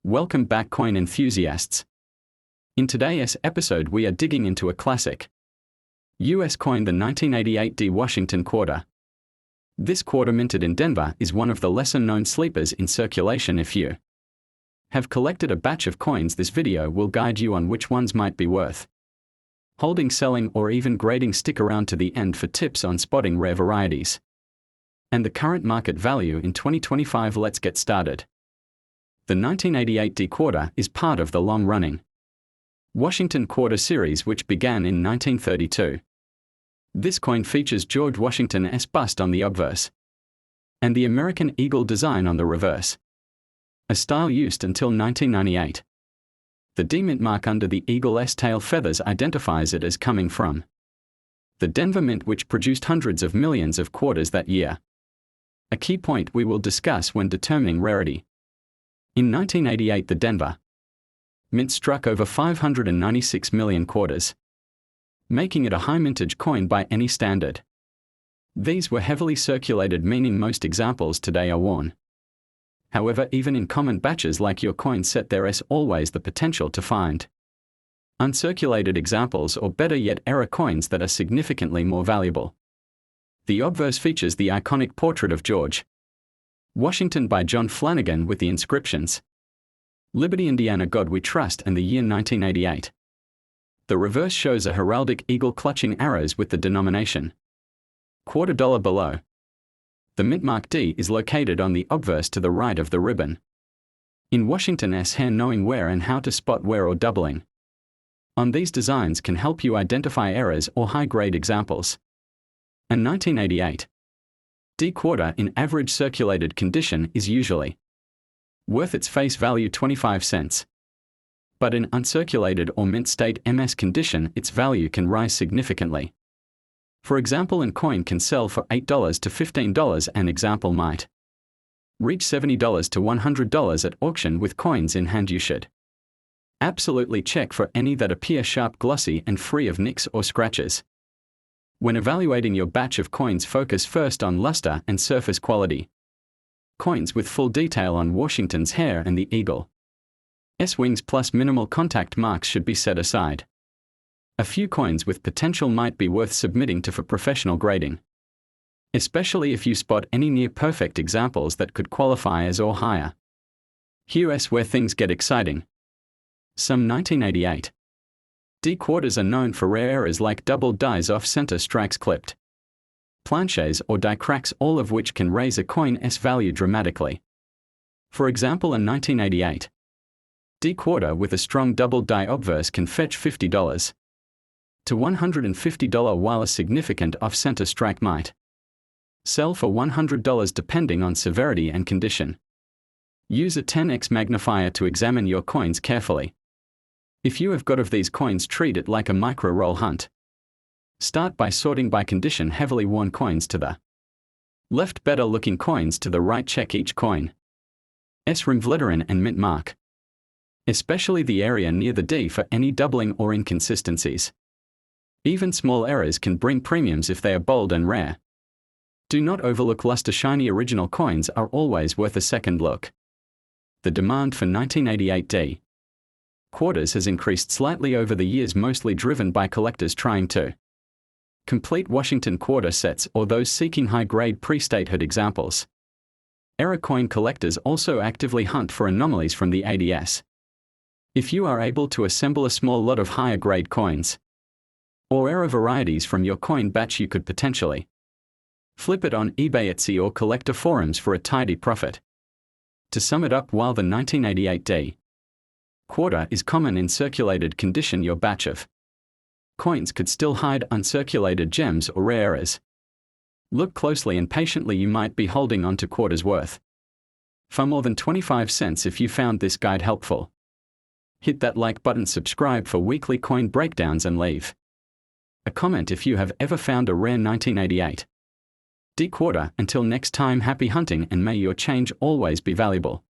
Welcome back, coin enthusiasts. In today's episode, we are digging into a classic US coin, the 1988 D Washington quarter. This quarter, minted in Denver, is one of the lesser-known sleepers in circulation. If you have collected a batch of coins, this video will guide you on which ones might be worth holding, selling, or even grading. Stick around to the end for tips on spotting rare varieties and the current market value in 2025. Let's get started. The 1988 D quarter is part of the long-running Washington quarter series, which began in 1932. This coin features George Washington's bust on the obverse and the American eagle design on the reverse, a style used until 1998. The D mint mark under the eagle's tail feathers identifies it as coming from the Denver Mint, which produced hundreds of millions of quarters that year, a key point we will discuss when determining rarity. In 1988, the Denver Mint struck over 596 million quarters, making it a high mintage coin by any standard. These were heavily circulated, meaning most examples today are worn. However, even in common batches like your coin set, there is always the potential to find uncirculated examples, or better yet, error coins that are significantly more valuable. The obverse features the iconic portrait of George Washington by John Flanagan with the inscriptions "Liberty, Indiana, God We Trust," and the year 1988. The reverse shows a heraldic eagle clutching arrows with the denomination $quarter below. The mint mark D is located on the obverse to the right of the ribbon. In Washington's hand, knowing where and how to spot wear or doubling on these designs can help you identify errors or high-grade examples. A 1988 D quarter in average circulated condition is usually worth its face value 25 cents. But in uncirculated or mint state MS condition, its value can rise significantly. For example, a coin can sell for $8 to $15. An example might reach $70 to $100 at auction. With coins in hand, you should absolutely check for any that appear sharp, glossy, and free of nicks or scratches. When evaluating your batch of coins, focus first on luster and surface quality. Coins with full detail on Washington's hair and the eagle's wings plus minimal contact marks should be set aside. A few coins with potential might be worth submitting to for professional grading, especially if you spot any near-perfect examples that could qualify as or higher. Here's where things get exciting. Some 1988 D quarters are known for rare errors like double dies, off-center strikes, clipped planches, or die cracks, all of which can raise a coin's value dramatically. For example, a 1988 D quarter with a strong double die obverse can fetch $50 to $150, while a significant off-center strike might sell for $100 depending on severity and condition. Use a 10x magnifier to examine your coins carefully. If you have got of these coins, treat it like a micro-roll hunt. Start by sorting by condition: heavily worn coins to the left, better looking coins to the right. Check each coin's rim, lettering, and mint mark, especially the area near the D, for any doubling or inconsistencies. Even small errors can bring premiums if they are bold and rare. Do not overlook luster. Shiny original coins are always worth a second look. The demand for 1988 D quarters has increased slightly over the years, mostly driven by collectors trying to complete Washington quarter sets or those seeking high-grade pre-statehood examples. Error coin collectors also actively hunt for anomalies from the ADS. If you are able to assemble a small lot of higher-grade coins or error varieties from your coin batch, you could potentially flip it on eBay, Etsy, or collector forums for a tidy profit. To sum it up, while the 1988 D quarter is common in circulated condition, your batch of coins could still hide uncirculated gems or rare errors. Look closely and patiently. You might be holding on to quarters worth far more than 25 cents. If you found this guide helpful, hit that like button, subscribe for weekly coin breakdowns, and leave a comment if you have ever found a rare 1988 D quarter. Until next time, happy hunting, and may your change always be valuable.